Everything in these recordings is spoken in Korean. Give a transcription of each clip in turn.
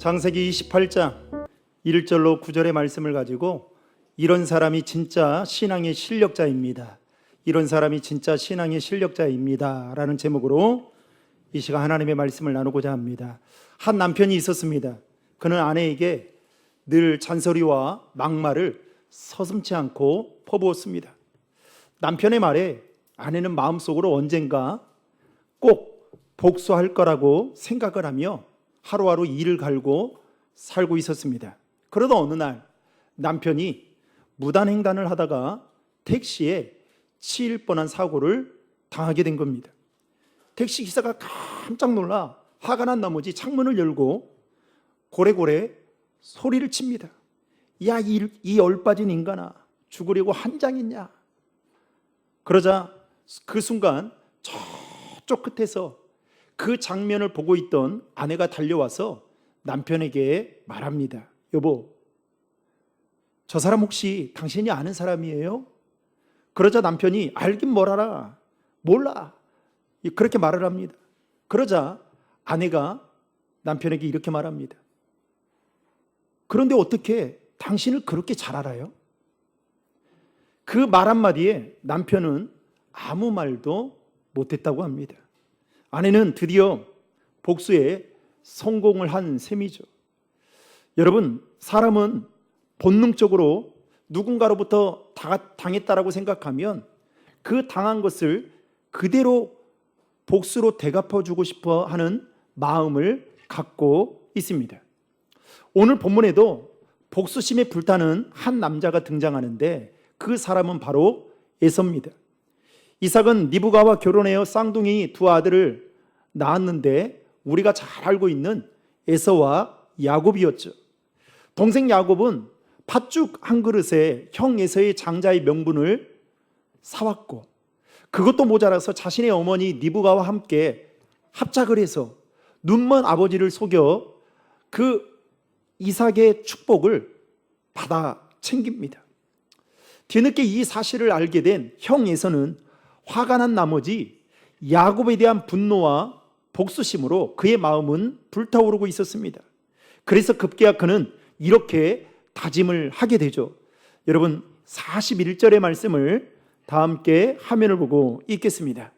창세기 28장 1절로 9절의 말씀을 가지고 이런 사람이 진짜 신앙의 실력자입니다. 이런 사람이 진짜 신앙의 실력자입니다. 라는 제목으로 이 시간 하나님의 말씀을 나누고자 합니다. 한 남편이 있었습니다. 그는 아내에게 늘 잔소리와 막말을 서슴지 않고 퍼부었습니다. 남편의 말에 아내는 마음속으로 언젠가 꼭 복수할 거라고 생각을 하며 하루하루 일을 갈고 살고 있었습니다. 그러다 어느 날 남편이 무단횡단을 하다가 택시에 치일 뻔한 사고를 당하게 된 겁니다. 택시 기사가 깜짝 놀라 화가 난 나머지 창문을 열고 고래고래 소리를 칩니다. 야, 이 얼빠진 인간아, 죽으려고 한장했냐? 그러자 그 순간 저쪽 끝에서 그 장면을 보고 있던 아내가 달려와서 남편에게 말합니다. 여보, 저 사람 혹시 당신이 아는 사람이에요? 그러자 남편이 알긴 뭘 알아, 몰라, 그렇게 말을 합니다. 그러자 아내가 남편에게 이렇게 말합니다. 그런데 어떻게 당신을 그렇게 잘 알아요? 그 말 한마디에 남편은 아무 말도 못했다고 합니다. 아내는 드디어 복수에 성공을 한 셈이죠. 여러분, 사람은 본능적으로 누군가로부터 당했다라고 생각하면 그 당한 것을 그대로 복수로 대갚아주고 싶어 하는 마음을 갖고 있습니다. 오늘 본문에도 복수심에 불타는 한 남자가 등장하는데 그 사람은 바로 에서입니다. 이삭은 리브가와 결혼하여 쌍둥이 두 아들을 낳았는데 우리가 잘 알고 있는 에서와 야곱이었죠. 동생 야곱은 팥죽 한 그릇에 형 에서의 장자의 명분을 사왔고 그것도 모자라서 자신의 어머니 리브가와 함께 합작을 해서 눈먼 아버지를 속여 그 이삭의 축복을 받아 챙깁니다. 뒤늦게 이 사실을 알게 된 형 에서는 화가 난 나머지 야곱에 대한 분노와 복수심으로 그의 마음은 불타오르고 있었습니다. 그래서 급기야 그는 이렇게 다짐을 하게 되죠. 여러분, 41절의 말씀을 다 함께 화면을 보고 읽겠습니다.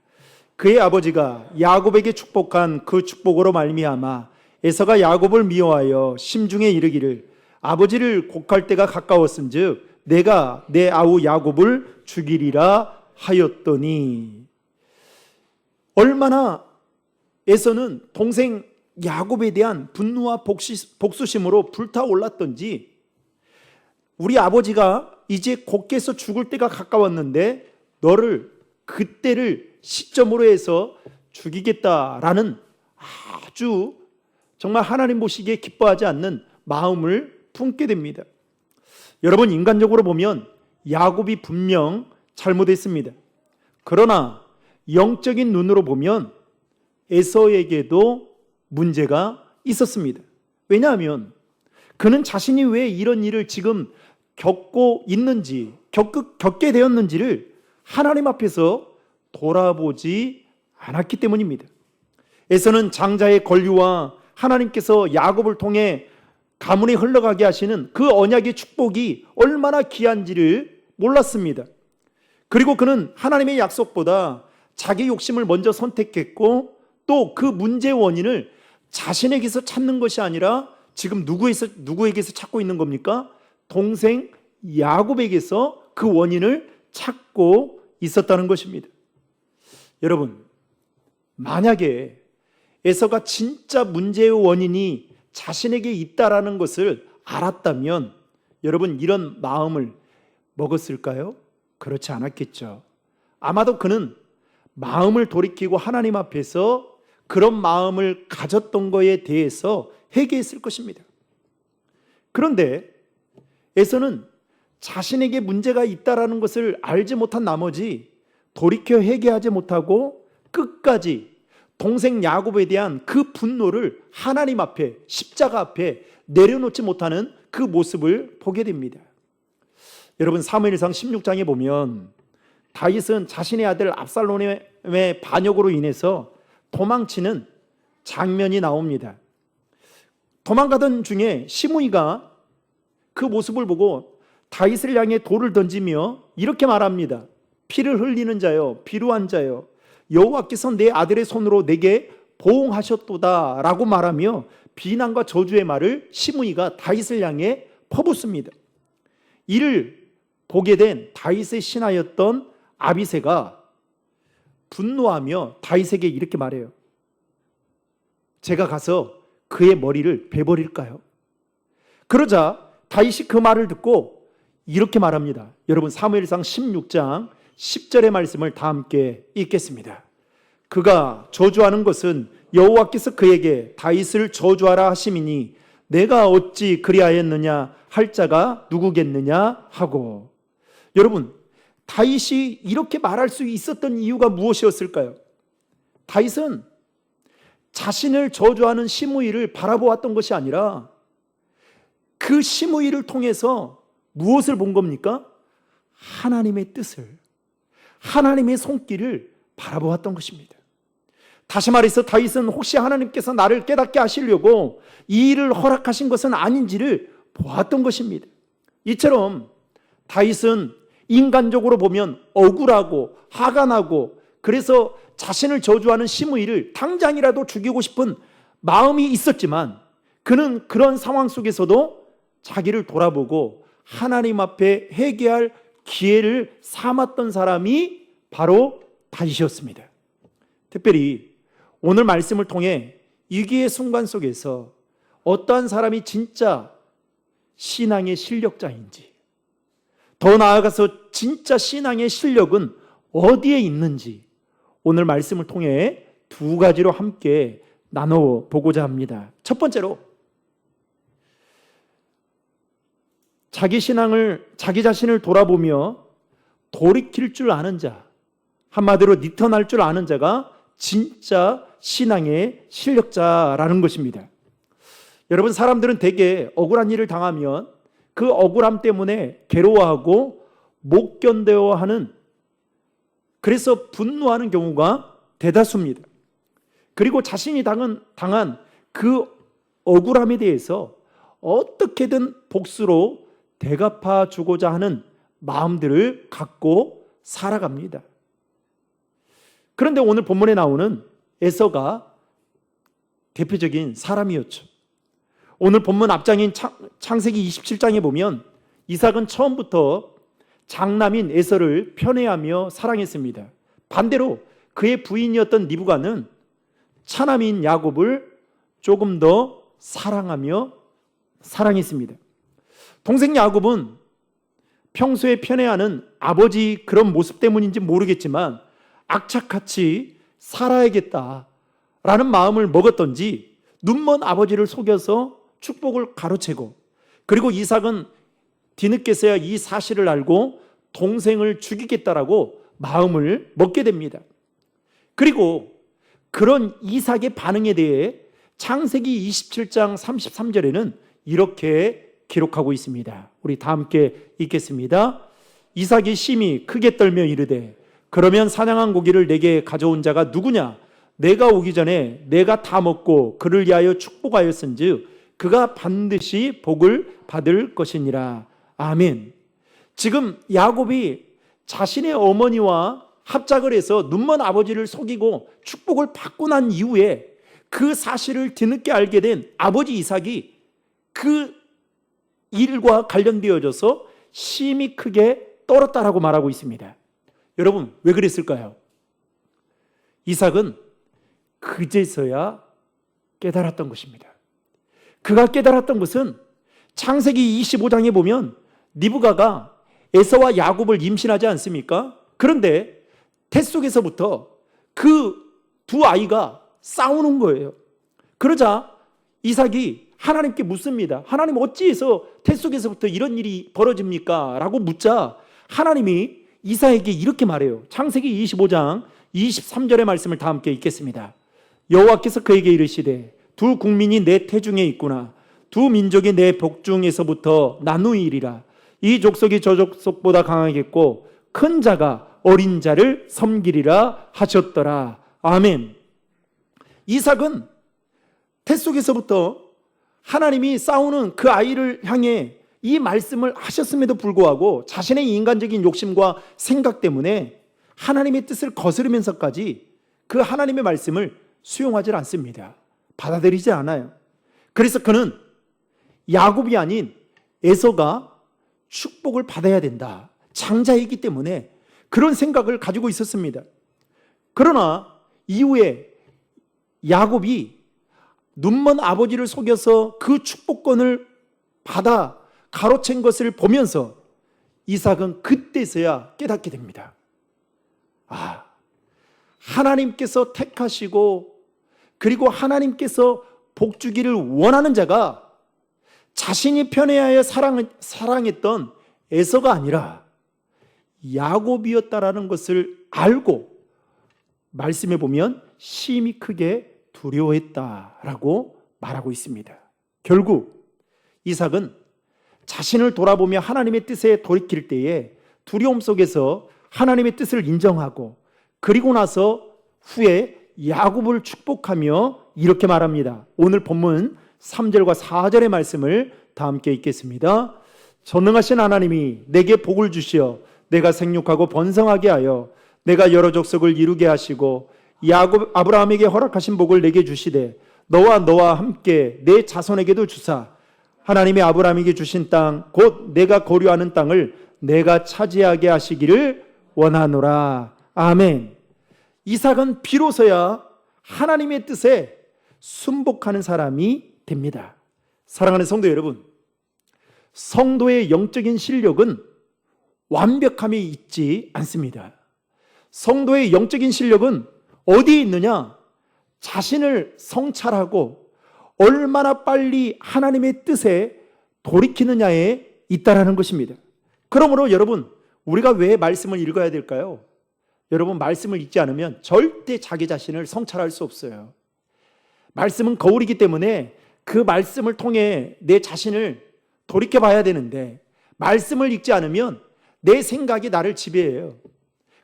그의 아버지가 야곱에게 축복한 그 축복으로 말미암아 에서가 야곱을 미워하여 심중에 이르기를 아버지를 곡할 때가 가까웠은즉 내가 내 아우 야곱을 죽이리라 하였더니, 얼마나 에서는 동생 야곱에 대한 분노와 복수심으로 불타올랐던지 우리 아버지가 이제 곧게서 죽을 때가 가까웠는데 너를 그때를 시점으로 해서 죽이겠다라는 아주 정말 하나님 보시기에 기뻐하지 않는 마음을 품게 됩니다. 여러분, 인간적으로 보면 야곱이 분명 잘못했습니다. 그러나 영적인 눈으로 보면 에서에게도 문제가 있었습니다. 왜냐하면 그는 자신이 왜 이런 일을 지금 겪게 되었는지를 하나님 앞에서 돌아보지 않았기 때문입니다. 에서는 장자의 권리와 하나님께서 야곱을 통해 가문에 흘러가게 하시는 그 언약의 축복이 얼마나 귀한지를 몰랐습니다. 그리고 그는 하나님의 약속보다 자기 욕심을 먼저 선택했고 또 그 문제의 원인을 자신에게서 찾는 것이 아니라 지금 누구에게서 찾고 있는 겁니까? 동생 야곱에게서 그 원인을 찾고 있었다는 것입니다. 여러분, 만약에 에서가 진짜 문제의 원인이 자신에게 있다라는 것을 알았다면 여러분, 이런 마음을 먹었을까요? 그렇지 않았겠죠. 아마도 그는 마음을 돌이키고 하나님 앞에서 그런 마음을 가졌던 것에 대해서 회개했을 것입니다. 그런데 에서는 자신에게 문제가 있다라는 것을 알지 못한 나머지 돌이켜 회개하지 못하고 끝까지 동생 야곱에 대한 그 분노를 하나님 앞에, 십자가 앞에 내려놓지 못하는 그 모습을 보게 됩니다. 여러분, 사무엘상 16장에 보면 다윗은 자신의 아들 압살롬의 반역으로 인해서 도망치는 장면이 나옵니다. 도망가던 중에 시므이가 그 모습을 보고 다윗을 향해 돌을 던지며 이렇게 말합니다. 피를 흘리는 자여, 비루한 자여, 여호와께서 내 아들의 손으로 내게 보응하셨도다 라고 말하며 비난과 저주의 말을 시므이가 다윗을 향해 퍼붓습니다. 이를 보게 된 다윗의 신하였던 아비새가 분노하며 다윗에게 이렇게 말해요. 제가 가서 그의 머리를 베버릴까요? 그러자 다윗이 그 말을 듣고 이렇게 말합니다. 여러분 사무엘상 16장 10절의 말씀을 다 함께 읽겠습니다. 그가 저주하는 것은 여호와께서 그에게 다윗을 저주하라 하심이니 내가 어찌 그리하였느냐 할 자가 누구겠느냐 하고. 여러분, 다윗이 이렇게 말할 수 있었던 이유가 무엇이었을까요? 다윗은 자신을 저주하는 시므이를 바라보았던 것이 아니라 그 시므이를 통해서 무엇을 본 겁니까? 하나님의 뜻을, 하나님의 손길을 바라보았던 것입니다. 다시 말해서 다윗은 혹시 하나님께서 나를 깨닫게 하시려고 이 일을 허락하신 것은 아닌지를 보았던 것입니다. 이처럼 다윗은 인간적으로 보면 억울하고 화가 나고 그래서 자신을 저주하는 시므이를 당장이라도 죽이고 싶은 마음이 있었지만 그는 그런 상황 속에서도 자기를 돌아보고 하나님 앞에 회개할 기회를 삼았던 사람이 바로 다윗이었습니다. 특별히 오늘 말씀을 통해 위기의 순간 속에서 어떠한 사람이 진짜 신앙의 실력자인지, 더 나아가서 진짜 신앙의 실력은 어디에 있는지 오늘 말씀을 통해 두 가지로 함께 나눠보고자 합니다. 첫 번째로 자기 신앙을, 자기 자신을 돌아보며 돌이킬 줄 아는 자, 한마디로 리턴할 줄 아는 자가 진짜 신앙의 실력자라는 것입니다. 여러분, 사람들은 대개 억울한 일을 당하면 그 억울함 때문에 괴로워하고 못 견뎌하는, 그래서 분노하는 경우가 대다수입니다. 그리고 자신이 당한 그 억울함에 대해서 어떻게든 복수로 대갚아 주고자 하는 마음들을 갖고 살아갑니다. 그런데 오늘 본문에 나오는 에서가 대표적인 사람이었죠. 오늘 본문 앞장인 창세기 27장에 보면 이삭은 처음부터 장남인 에서를 편애하며 사랑했습니다. 반대로 그의 부인이었던 리브가는 차남인 야곱을 조금 더 사랑하며 사랑했습니다. 동생 야곱은 평소에 편애하는 아버지 그런 모습 때문인지 모르겠지만 악착같이 살아야겠다라는 마음을 먹었던지 눈먼 아버지를 속여서 축복을 가로채고, 그리고 이삭은 뒤늦게서야 이 사실을 알고 동생을 죽이겠다라고 마음을 먹게 됩니다. 그리고 그런 이삭의 반응에 대해 창세기 27장 33절에는 이렇게 기록하고 있습니다. 우리 다 함께 읽겠습니다. 이삭이 심히 크게 떨며 이르되 그러면 사냥한 고기를 내게 가져온 자가 누구냐? 내가 오기 전에 내가 다 먹고 그를 위하여 축복하였은즉 그가 반드시 복을 받을 것이니라. 아멘. 지금 야곱이 자신의 어머니와 합작을 해서 눈먼 아버지를 속이고 축복을 받고 난 이후에 그 사실을 뒤늦게 알게 된 아버지 이삭이 그 일과 관련되어져서 심히 크게 떨었다라고 말하고 있습니다. 여러분, 왜 그랬을까요? 이삭은 그제서야 깨달았던 것입니다. 그가 깨달았던 것은 창세기 25장에 보면 리브가가 에서와 야곱을 임신하지 않습니까? 그런데 태 속에서부터 그 두 아이가 싸우는 거예요. 그러자 이삭이 하나님께 묻습니다. 하나님, 어찌해서 태 속에서부터 이런 일이 벌어집니까? 라고 묻자 하나님이 이삭에게 이렇게 말해요. 창세기 25장 23절의 말씀을 다 함께 읽겠습니다. 여호와께서 그에게 이르시되 두 국민이 내 태중에 있구나. 두 민족이 내 복중에서부터 나누이리라. 이 족속이 저 족속보다 강하겠고 큰 자가 어린 자를 섬기리라 하셨더라. 아멘. 이삭은 태 속에서부터 하나님이 싸우는 그 아이를 향해 이 말씀을 하셨음에도 불구하고 자신의 인간적인 욕심과 생각 때문에 하나님의 뜻을 거스르면서까지 그 하나님의 말씀을 수용하지 않습니다. 받아들이지 않아요. 그래서 그는 야곱이 아닌 에서가 축복을 받아야 된다. 장자이기 때문에 그런 생각을 가지고 있었습니다. 그러나 이후에 야곱이 눈먼 아버지를 속여서 그 축복권을 받아 가로챈 것을 보면서 이삭은 그때서야 깨닫게 됩니다. 하나님께서 택하시고 그리고 하나님께서 복 주기를 원하는 자가 자신이 편애하여 사랑했던 에서가 아니라 야곱이었다라는 것을 알고 말씀해 보면 심히 크게 두려워했다라고 말하고 있습니다. 결국 이삭은 자신을 돌아보며 하나님의 뜻에 돌이킬 때에 두려움 속에서 하나님의 뜻을 인정하고 그리고 나서 후에 야곱을 축복하며 이렇게 말합니다. 오늘 본문 3절과 4절의 말씀을 다 함께 읽겠습니다. 전능하신 하나님이 내게 복을 주시어 내가 생육하고 번성하게 하여 내가 여러 족속을 이루게 하시고 아브라함에게 허락하신 복을 내게 주시되 너와 함께 내 자손에게도 주사 하나님이 아브라함에게 주신 땅 곧 내가 거류하는 땅을 내가 차지하게 하시기를 원하노라. 아멘. 이삭은 비로소야 하나님의 뜻에 순복하는 사람이 됩니다. 사랑하는 성도 여러분, 성도의 영적인 실력은 완벽함이 있지 않습니다. 성도의 영적인 실력은 어디에 있느냐? 자신을 성찰하고 얼마나 빨리 하나님의 뜻에 돌이키느냐에 있다라는 것입니다. 그러므로 여러분, 우리가 왜 말씀을 읽어야 될까요? 여러분, 말씀을 읽지 않으면 절대 자기 자신을 성찰할 수 없어요. 말씀은 거울이기 때문에 그 말씀을 통해 내 자신을 돌이켜 봐야 되는데 말씀을 읽지 않으면 내 생각이 나를 지배해요.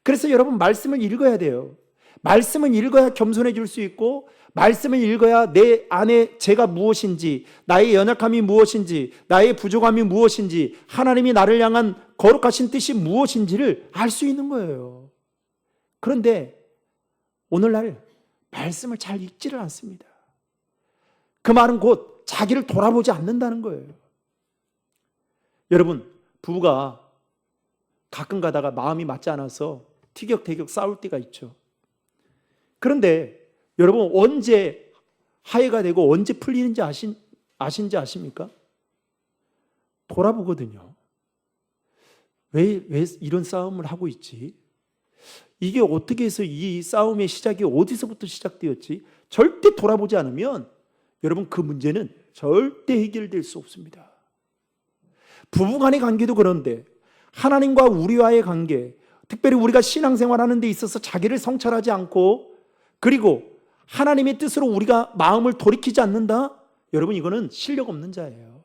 그래서 여러분, 말씀을 읽어야 돼요. 말씀을 읽어야 겸손해질 수 있고 말씀을 읽어야 내 안에 제가 무엇인지, 나의 연약함이 무엇인지, 나의 부족함이 무엇인지, 하나님이 나를 향한 거룩하신 뜻이 무엇인지를 알 수 있는 거예요. 그런데 오늘날 말씀을 잘 읽지를 않습니다. 그 말은 곧 자기를 돌아보지 않는다는 거예요. 여러분, 부부가 가끔 가다가 마음이 맞지 않아서 티격태격 싸울 때가 있죠. 그런데 여러분, 언제 화해가 되고 언제 풀리는지 아신지 아십니까? 돌아보거든요. 왜 이런 싸움을 하고 있지? 이게 어떻게 해서 이 싸움의 시작이 어디서부터 시작되었지? 절대 돌아보지 않으면 여러분, 그 문제는 절대 해결될 수 없습니다. 부부간의 관계도 그런데 하나님과 우리와의 관계, 특별히 우리가 신앙생활하는 데 있어서 자기를 성찰하지 않고 그리고 하나님의 뜻으로 우리가 마음을 돌이키지 않는다? 여러분, 이거는 실력 없는 자예요.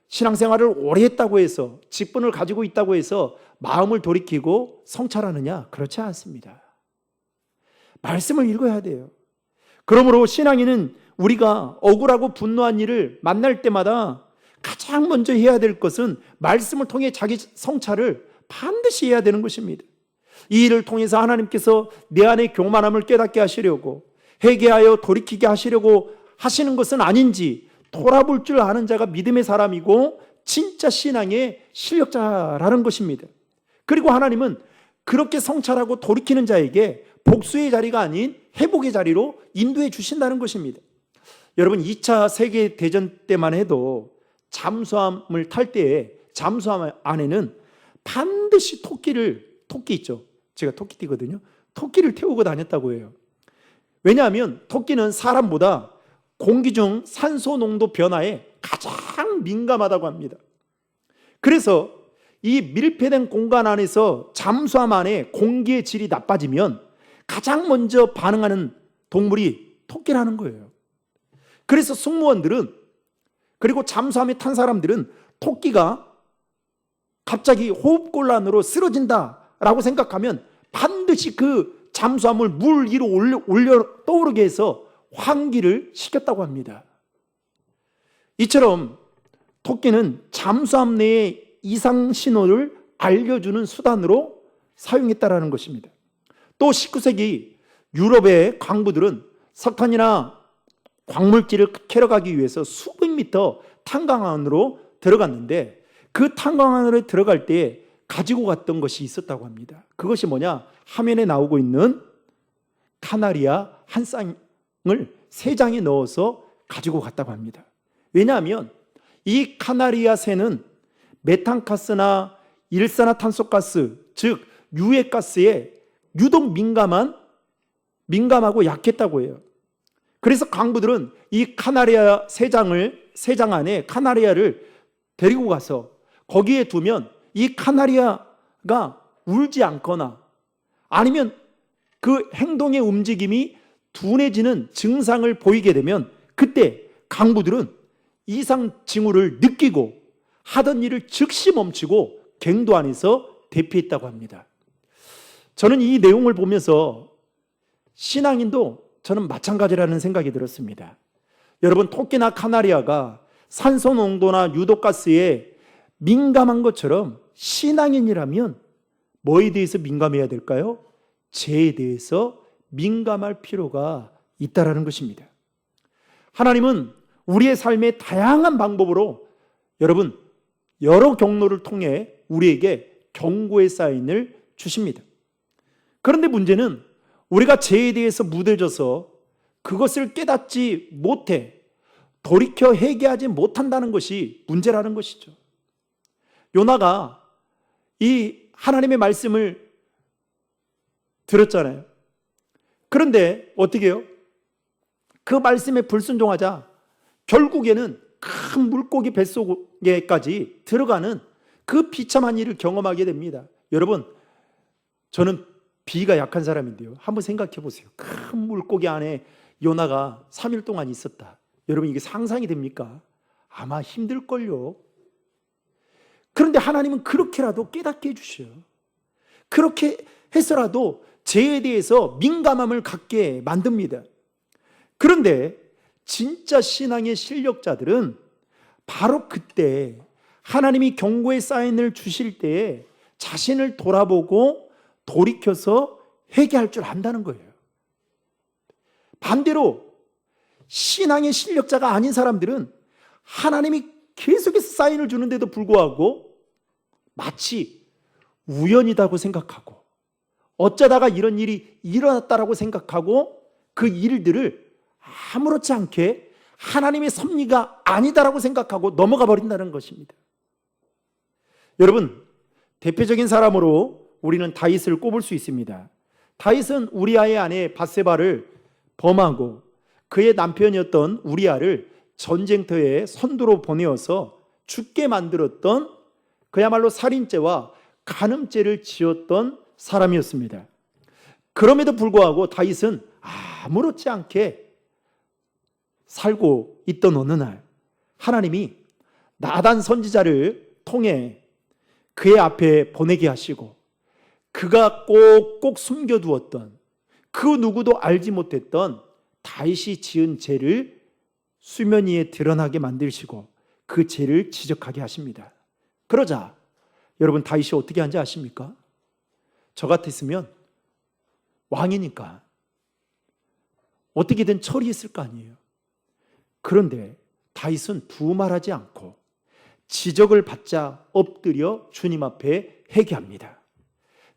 신앙생활을 오래 했다고 해서, 직분을 가지고 있다고 해서 마음을 돌이키고 성찰하느냐? 그렇지 않습니다. 말씀을 읽어야 돼요. 그러므로 신앙인은 우리가 억울하고 분노한 일을 만날 때마다 가장 먼저 해야 될 것은 말씀을 통해 자기 성찰을 반드시 해야 되는 것입니다. 이 일을 통해서 하나님께서 내 안의 교만함을 깨닫게 하시려고, 회개하여 돌이키게 하시려고 하시는 것은 아닌지 돌아볼 줄 아는 자가 믿음의 사람이고 진짜 신앙의 실력자라는 것입니다. 그리고 하나님은 그렇게 성찰하고 돌이키는 자에게 복수의 자리가 아닌 회복의 자리로 인도해 주신다는 것입니다. 여러분, 2차 세계대전 때만 해도 잠수함을 탈 때에 잠수함 안에는 반드시 토끼 있죠. 제가 토끼띠거든요. 토끼를 태우고 다녔다고 해요. 왜냐하면 토끼는 사람보다 공기 중 산소 농도 변화에 가장 민감하다고 합니다. 그래서 이 밀폐된 공간 안에서 잠수함 안에 공기의 질이 나빠지면 가장 먼저 반응하는 동물이 토끼라는 거예요. 그래서 승무원들은, 그리고 잠수함에 탄 사람들은 토끼가 갑자기 호흡곤란으로 쓰러진다라고 생각하면 반드시 그 잠수함을 물 위로 올려 떠오르게 해서 환기를 시켰다고 합니다. 이처럼 토끼는 잠수함 내의 이상 신호를 알려주는 수단으로 사용했다라는 것입니다. 또 19세기 유럽의 광부들은 석탄이나 광물질을 캐러 가기 위해서 수백 미터 탄광 안으로 들어갔는데, 그 탄광 안으로 들어갈 때 가지고 갔던 것이 있었다고 합니다. 그것이 뭐냐? 화면에 나오고 있는 카나리아 한 쌍을 3장에 넣어서 가지고 갔다고 합니다. 왜냐하면 이 카나리아 새는 메탄가스나 일산화탄소가스, 즉 유해가스에 유독 민감하고 약했다고 해요. 그래서 광부들은 이 카나리아 3장 안에 카나리아를 데리고 가서 거기에 두면 이 카나리아가 울지 않거나 아니면 그 행동의 움직임이 둔해지는 증상을 보이게 되면 그때 강부들은 이상 징후를 느끼고 하던 일을 즉시 멈추고 갱도 안에서 대피했다고 합니다. 저는 이 내용을 보면서 신앙인도 저는 마찬가지라는 생각이 들었습니다. 여러분, 토끼나 카나리아가 산소 농도나 유독가스에 민감한 것처럼 신앙인이라면 뭐에 대해서 민감해야 될까요? 죄에 대해서 민감할 필요가 있다라는 것입니다. 하나님은 우리의 삶의 다양한 방법으로 여러분 여러 경로를 통해 우리에게 경고의 사인을 주십니다. 그런데 문제는 우리가 죄에 대해서 무뎌져서 그것을 깨닫지 못해 돌이켜 회개하지 못한다는 것이 문제라는 것이죠. 요나가 이 하나님의 말씀을 들었잖아요. 그런데 어떻게 해요? 그 말씀에 불순종하자 결국에는 큰 물고기 뱃속에까지 들어가는 그 비참한 일을 경험하게 됩니다. 여러분, 저는 비가 약한 사람인데요, 한번 생각해 보세요. 큰 물고기 안에 요나가 3일 동안 있었다. 여러분, 이게 상상이 됩니까? 아마 힘들걸요. 그런데 하나님은 그렇게라도 깨닫게 해주셔요. 그렇게 해서라도 죄에 대해서 민감함을 갖게 만듭니다. 그런데 진짜 신앙의 실력자들은 바로 그때 하나님이 경고의 사인을 주실 때에 자신을 돌아보고 돌이켜서 회개할 줄 안다는 거예요. 반대로 신앙의 실력자가 아닌 사람들은 하나님이 계속해서 사인을 주는데도 불구하고 마치 우연이라고 생각하고 어쩌다가 이런 일이 일어났다라고 생각하고 그 일들을 아무렇지 않게 하나님의 섭리가 아니다라고 생각하고 넘어가 버린다는 것입니다. 여러분, 대표적인 사람으로 우리는 다윗을 꼽을 수 있습니다. 다윗은 우리아의 아내 밧세바를 범하고 그의 남편이었던 우리아를 전쟁터에 선두로 보내어서 죽게 만들었던 그야말로 살인죄와 간음죄를 지었던 사람이었습니다. 그럼에도 불구하고 다윗은 아무렇지 않게 살고 있던 어느 날 하나님이 나단 선지자를 통해 그의 앞에 보내게 하시고 그가 꼭꼭 숨겨두었던 그 누구도 알지 못했던 다윗이 지은 죄를 수면 위에 드러나게 만드시고 그 죄를 지적하게 하십니다. 그러자 여러분, 다윗이 어떻게 한지 아십니까? 저 같았으면 왕이니까 어떻게든 처리했을 거 아니에요. 그런데 다윗은 두말하지 않고 지적을 받자 엎드려 주님 앞에 회개합니다.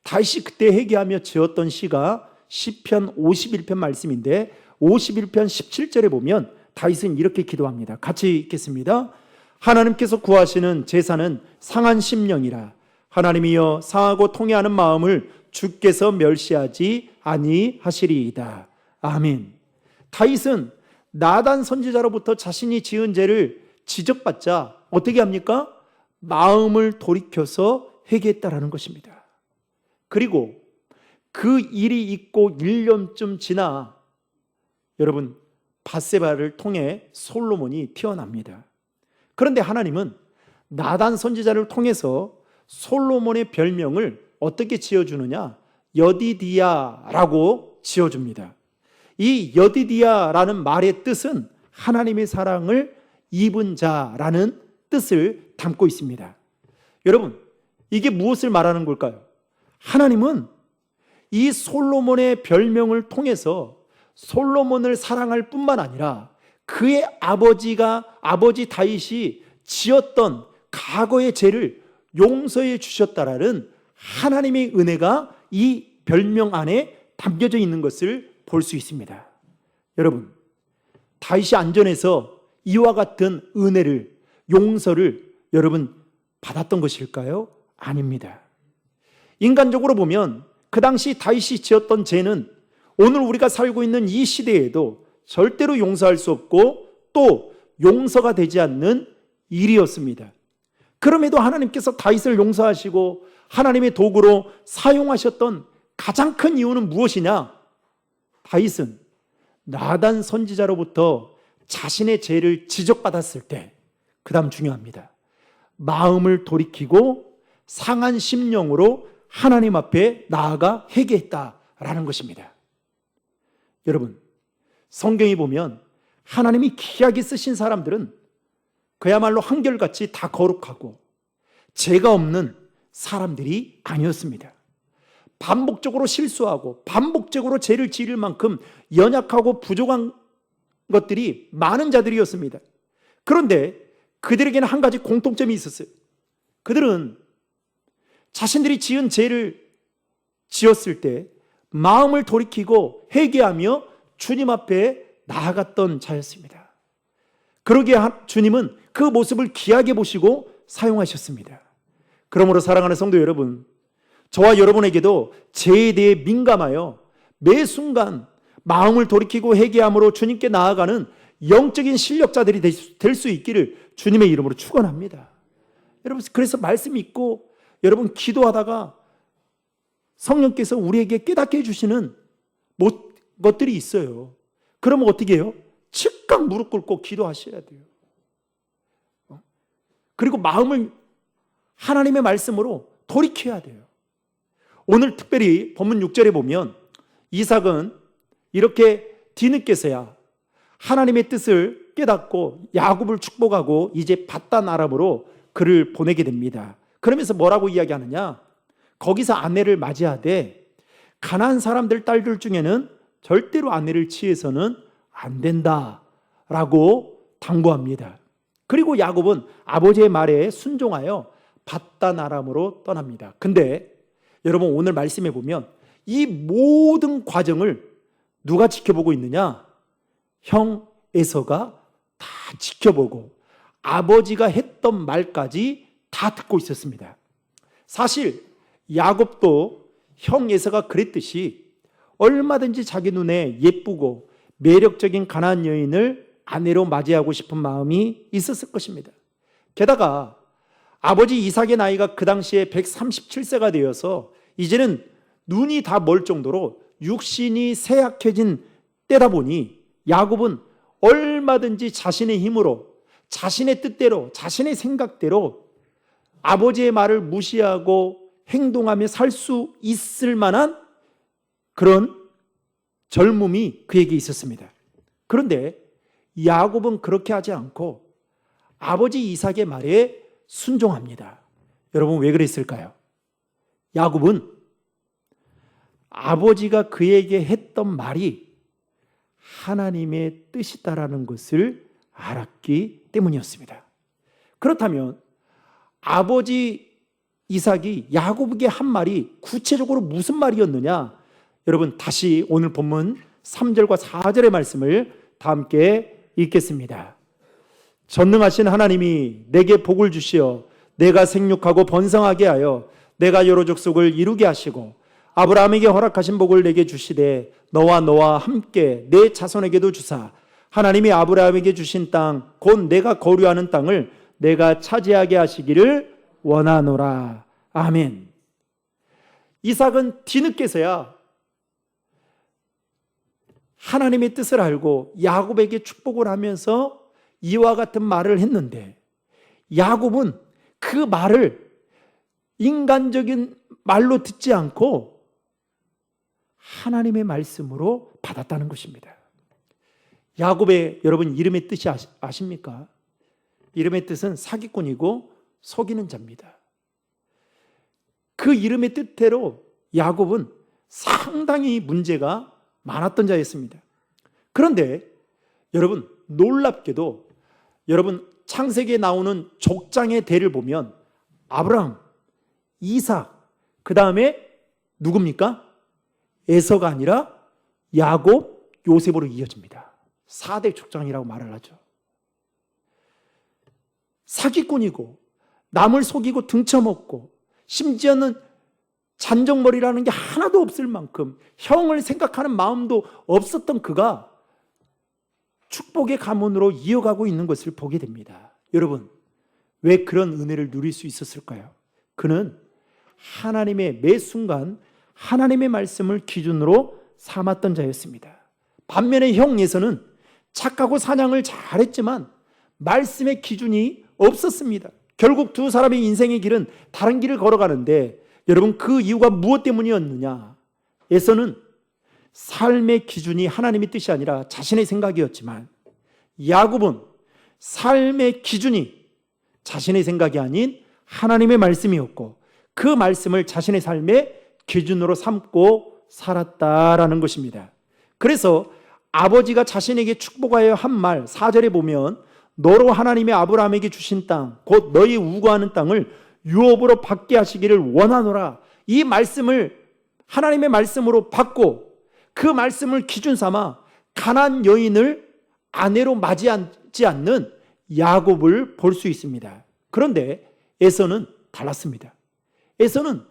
다윗이 그때 회개하며 지었던 시가 시편 51편 말씀인데 51편 17절에 보면 다윗은 이렇게 기도합니다. 같이 읽겠습니다. 하나님께서 구하시는 제사는 상한 심령이라. 하나님이여, 상하고 통회하는 마음을 주께서 멸시하지 아니하시리이다. 아멘. 다윗은 나단 선지자로부터 자신이 지은 죄를 지적받자 어떻게 합니까? 마음을 돌이켜서 회개했다라는 것입니다. 그리고 그 일이 있고 1년쯤 지나 여러분, 밧세바를 통해 솔로몬이 태어납니다. 그런데 하나님은 나단 선지자를 통해서 솔로몬의 별명을 어떻게 지어주느냐? 여디디야라고 지어줍니다. 이 여디디야라는 말의 뜻은 하나님의 사랑을 입은 자라는 뜻을 담고 있습니다. 여러분, 이게 무엇을 말하는 걸까요? 하나님은 이 솔로몬의 별명을 통해서 솔로몬을 사랑할 뿐만 아니라 그의 아버지 다윗이 지었던 과거의 죄를 용서해 주셨다라는 하나님의 은혜가 이 별명 안에 담겨져 있는 것을 볼 수 있습니다. 여러분, 다윗이 안전해서 이와 같은 은혜를, 용서를 여러분 받았던 것일까요? 아닙니다. 인간적으로 보면 그 당시 다윗이 지었던 죄는 오늘 우리가 살고 있는 이 시대에도 절대로 용서할 수 없고 또 용서가 되지 않는 일이었습니다. 그럼에도 하나님께서 다윗을 용서하시고 하나님의 도구로 사용하셨던 가장 큰 이유는 무엇이냐? 다윗은 나단 선지자로부터 자신의 죄를 지적받았을 때, 그 다음 중요합니다. 마음을 돌이키고 상한 심령으로 하나님 앞에 나아가 회개했다라는 것입니다. 여러분, 성경에 보면 하나님이 귀하게 쓰신 사람들은 그야말로 한결같이 다 거룩하고 죄가 없는 사람들이 아니었습니다. 반복적으로 실수하고 반복적으로 죄를 지을 만큼 연약하고 부족한 것들이 많은 자들이었습니다. 그런데 그들에게는 한 가지 공통점이 있었어요. 그들은 자신들이 지은 죄를 지었을 때 마음을 돌이키고 회개하며 주님 앞에 나아갔던 자였습니다. 그러기에 주님은 그 모습을 귀하게 보시고 사용하셨습니다. 그러므로 사랑하는 성도 여러분, 저와 여러분에게도 죄에 대해 민감하여 매 순간 마음을 돌이키고 회개함으로 주님께 나아가는 영적인 실력자들이 될 수 있기를 주님의 이름으로 축원합니다. 여러분, 그래서 말씀 읽고 여러분 기도하다가 성령께서 우리에게 깨닫게 해주시는 것들이 있어요. 그러면 어떻게 해요? 즉각 무릎 꿇고 기도하셔야 돼요. 그리고 마음을 하나님의 말씀으로 돌이켜야 돼요. 오늘 특별히 본문 6절에 보면 이삭은 이렇게 뒤늦게서야 하나님의 뜻을 깨닫고 야곱을 축복하고 이제 밧단 아람으로 그를 보내게 됩니다. 그러면서 뭐라고 이야기하느냐? 거기서 아내를 맞이하되 가나안 사람들 딸들 중에는 절대로 아내를 취해서는 안 된다라고 당부합니다. 그리고 야곱은 아버지의 말에 순종하여 밧단 아람으로 떠납니다. 근데 여러분, 오늘 말씀해 보면 이 모든 과정을 누가 지켜보고 있느냐? 형 에서가 다 지켜보고 아버지가 했던 말까지 다 듣고 있었습니다. 사실 야곱도 형 에서가 그랬듯이 얼마든지 자기 눈에 예쁘고 매력적인 가나안 여인을 아내로 맞이하고 싶은 마음이 있었을 것입니다. 게다가 아버지 이삭의 나이가 그 당시에 137세가 되어서 이제는 눈이 다 멀 정도로 육신이 쇠약해진 때다 보니 야곱은 얼마든지 자신의 힘으로, 자신의 뜻대로, 자신의 생각대로 아버지의 말을 무시하고 행동하며 살 수 있을 만한 그런 젊음이 그에게 있었습니다. 그런데 야곱은 그렇게 하지 않고 아버지 이삭의 말에 순종합니다. 여러분, 왜 그랬을까요? 야곱은 아버지가 그에게 했던 말이 하나님의 뜻이다라는 것을 알았기 때문이었습니다. 그렇다면 아버지 이삭이 야곱에게 한 말이 구체적으로 무슨 말이었느냐? 여러분, 다시 오늘 본문 3절과 4절의 말씀을 다 함께 읽겠습니다. 전능하신 하나님이 내게 복을 주시어 내가 생육하고 번성하게 하여 내가 여러 족속을 이루게 하시고 아브라함에게 허락하신 복을 내게 주시되 너와 함께 내 자손에게도 주사 하나님이 아브라함에게 주신 땅 곧 내가 거류하는 땅을 내가 차지하게 하시기를 원하노라. 아멘. 이삭은 뒤늦게서야 하나님의 뜻을 알고 야곱에게 축복을 하면서 이와 같은 말을 했는데 야곱은 그 말을 인간적인 말로 듣지 않고 하나님의 말씀으로 받았다는 것입니다. 야곱의 여러분 이름의 뜻이 아십니까? 이름의 뜻은 사기꾼이고 속이는 자입니다. 그 이름의 뜻대로 야곱은 상당히 문제가 많았던 자였습니다. 그런데 여러분, 놀랍게도 여러분 창세기에 나오는 족장의 대를 보면 아브라함, 이삭, 그 다음에 누굽니까? 에서가 아니라 야곱, 요셉으로 이어집니다. 4대 족장이라고 말을 하죠. 사기꾼이고 남을 속이고 등쳐먹고 심지어는 잔정머리라는 게 하나도 없을 만큼 형을 생각하는 마음도 없었던 그가 축복의 가문으로 이어가고 있는 것을 보게 됩니다. 여러분, 왜 그런 은혜를 누릴 수 있었을까요? 그는 하나님의 매 순간 하나님의 말씀을 기준으로 삼았던 자였습니다. 반면에 형 에서는 착하고 사냥을 잘했지만 말씀의 기준이 없었습니다. 결국 두 사람의 인생의 길은 다른 길을 걸어가는데 여러분, 그 이유가 무엇 때문이었느냐? 에서는 삶의 기준이 하나님의 뜻이 아니라 자신의 생각이었지만 야곱은 삶의 기준이 자신의 생각이 아닌 하나님의 말씀이었고 그 말씀을 자신의 삶의 기준으로 삼고 살았다라는 것입니다. 그래서 아버지가 자신에게 축복하여 한 말 4절에 보면 너로 하나님의 아브라함에게 주신 땅 곧 너희 우거하는 땅을 유업으로 받게 하시기를 원하노라. 이 말씀을 하나님의 말씀으로 받고 그 말씀을 기준 삼아 가나안 여인을 아내로 맞이하지 않는 야곱을 볼 수 있습니다. 그런데 에서는 달랐습니다. 에서는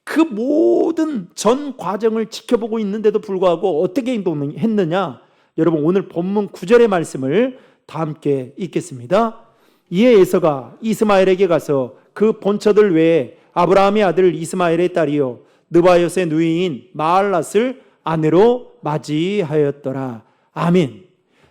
그 모든 전 과정을 지켜보고 있는데도 불구하고 어떻게 행동했느냐? 여러분, 오늘 본문 9절의 말씀을 다 함께 읽겠습니다. 이에 에서가 이스마엘에게 가서 그 본처들 외에 아브라함의 아들 이스마엘의 딸이요 느바요스의 누이인 마알랏을 아내로 맞이하였더라. 아멘.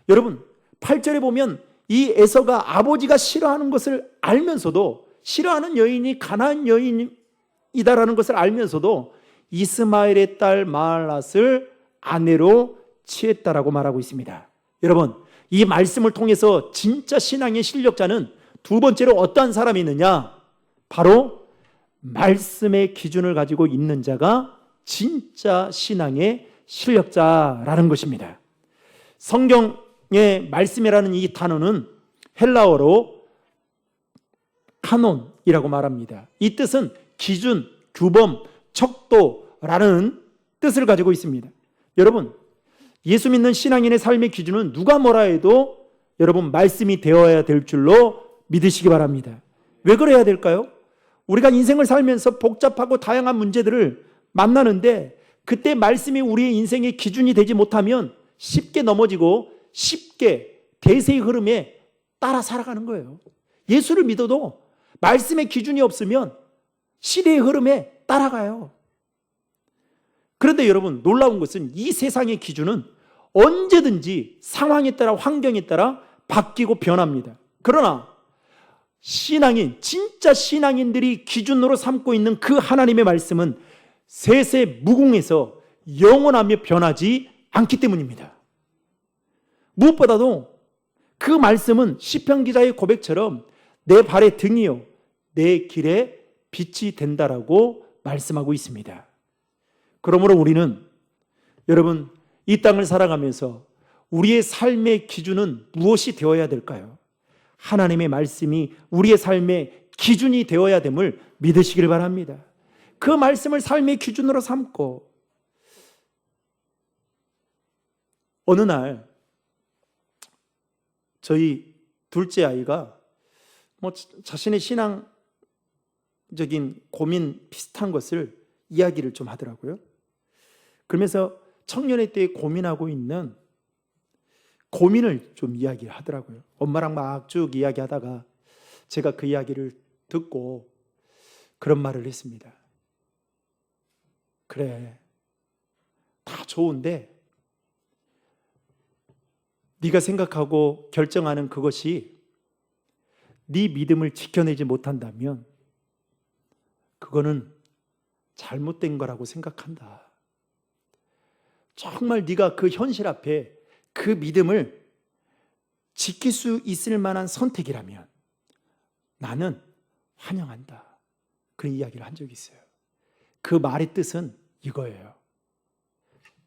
여러분, 8절에 보면 이 에서가 아버지가 싫어하는 것을 알면서도 싫어하는 여인이 가나안 여인이다라는 것을 알면서도 이스마엘의 딸 마알랏을 아내로 취했다라고 말하고 있습니다. 여러분, 이 말씀을 통해서 진짜 신앙의 실력자는 두 번째로 어떠한 사람이 있느냐? 바로 말씀의 기준을 가지고 있는 자가 진짜 신앙의 실력자라는 것입니다. 성경의 말씀이라는 이 단어는 헬라어로 카논이라고 말합니다. 이 뜻은 기준, 규범, 척도라는 뜻을 가지고 있습니다. 여러분, 예수 믿는 신앙인의 삶의 기준은 누가 뭐라 해도 여러분 말씀이 되어야 될 줄로 믿으시기 바랍니다. 왜 그래야 될까요? 우리가 인생을 살면서 복잡하고 다양한 문제들을 만나는데 그때 말씀이 우리의 인생의 기준이 되지 못하면 쉽게 넘어지고 쉽게 대세의 흐름에 따라 살아가는 거예요. 예수를 믿어도 말씀의 기준이 없으면 시대의 흐름에 따라가요. 그런데 여러분, 놀라운 것은 이 세상의 기준은 언제든지 상황에 따라 환경에 따라 바뀌고 변합니다. 그러나 신앙인, 진짜 신앙인들이 기준으로 삼고 있는 그 하나님의 말씀은 세세 무궁해서 영원하며 변하지 않기 때문입니다. 무엇보다도 그 말씀은 시편 기자의 고백처럼 내 발의 등이요 내 길에 빛이 된다라고 말씀하고 있습니다. 그러므로 우리는 여러분 이 땅을 살아가면서 우리의 삶의 기준은 무엇이 되어야 될까요? 하나님의 말씀이 우리의 삶의 기준이 되어야 됨을 믿으시길 바랍니다. 그 말씀을 삶의 기준으로 삼고 어느 날 저희 둘째 아이가 자신의 신앙적인 고민 비슷한 것을 이야기를 좀 하더라고요. 그러면서 청년의 때에 고민하고 있는 고민을 좀 이야기를 하더라고요. 엄마랑 막 쭉 이야기하다가 제가 그 이야기를 듣고 그런 말을 했습니다. 그래, 다 좋은데 네가 생각하고 결정하는 그것이 네 믿음을 지켜내지 못한다면 그거는 잘못된 거라고 생각한다. 정말 네가 그 현실 앞에 그 믿음을 지킬 수 있을 만한 선택이라면 나는 환영한다. 그런 이야기를 한 적이 있어요. 그 말의 뜻은 이거예요.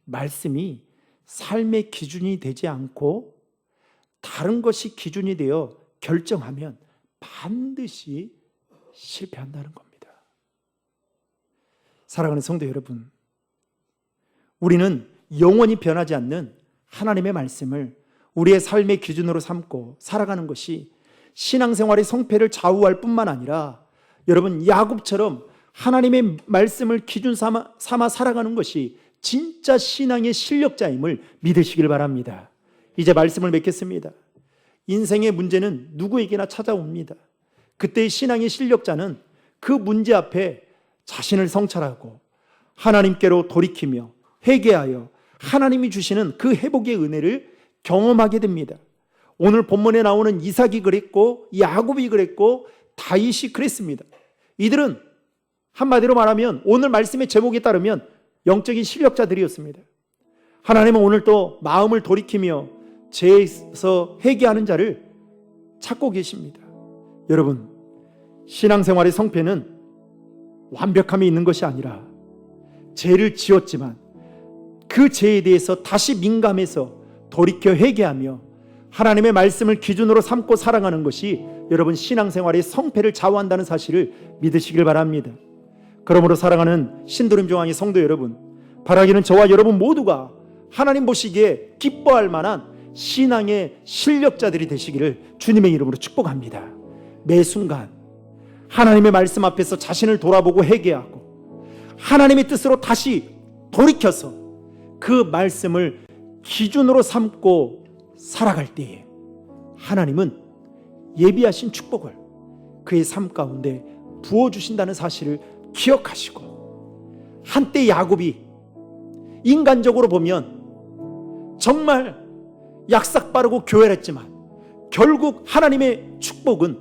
말씀이 삶의 기준이 되지 않고 다른 것이 기준이 되어 결정하면 반드시 실패한다는 겁니다. 사랑하는 성도 여러분, 우리는 영원히 변하지 않는 하나님의 말씀을 우리의 삶의 기준으로 삼고 살아가는 것이 신앙생활의 성패를 좌우할 뿐만 아니라 여러분, 야곱처럼 하나님의 말씀을 기준 삼아 살아가는 것이 진짜 신앙의 실력자임을 믿으시길 바랍니다. 이제 말씀을 맺겠습니다. 인생의 문제는 누구에게나 찾아옵니다. 그때의 신앙의 실력자는 그 문제 앞에 자신을 성찰하고 하나님께로 돌이키며 회개하여 하나님이 주시는 그 회복의 은혜를 경험하게 됩니다. 오늘 본문에 나오는 이삭이 그랬고 야곱이 그랬고 다윗이 그랬습니다. 이들은 한마디로 말하면 오늘 말씀의 제목에 따르면 영적인 실력자들이었습니다. 하나님은 오늘 또 마음을 돌이키며 죄에서 회개하는 자를 찾고 계십니다. 여러분, 신앙생활의 성패는 완벽함이 있는 것이 아니라 죄를 지었지만 그 죄에 대해서 다시 민감해서 돌이켜 회개하며 하나님의 말씀을 기준으로 삼고 살아가는 것이 여러분 신앙생활의 성패를 좌우한다는 사실을 믿으시길 바랍니다. 그러므로 사랑하는 신도림 중앙의 성도 여러분, 바라기는 저와 여러분 모두가 하나님 보시기에 기뻐할 만한 신앙의 실력자들이 되시기를 주님의 이름으로 축복합니다. 매 순간 하나님의 말씀 앞에서 자신을 돌아보고 회개하고 하나님의 뜻으로 다시 돌이켜서 그 말씀을 기준으로 삼고 살아갈 때에 하나님은 예비하신 축복을 그의 삶 가운데 부어주신다는 사실을 기억하시고, 한때 야곱이 인간적으로 보면 정말 약삭빠르고 교활했지만 결국 하나님의 축복은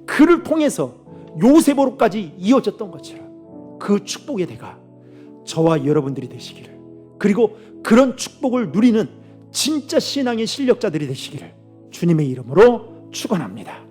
그를 통해서 요셉으로까지 이어졌던 것처럼 그 축복의 대가 저와 여러분들이 되시기를, 그리고 그런 축복을 누리는 진짜 신앙의 실력자들이 되시기를 주님의 이름으로 축원합니다.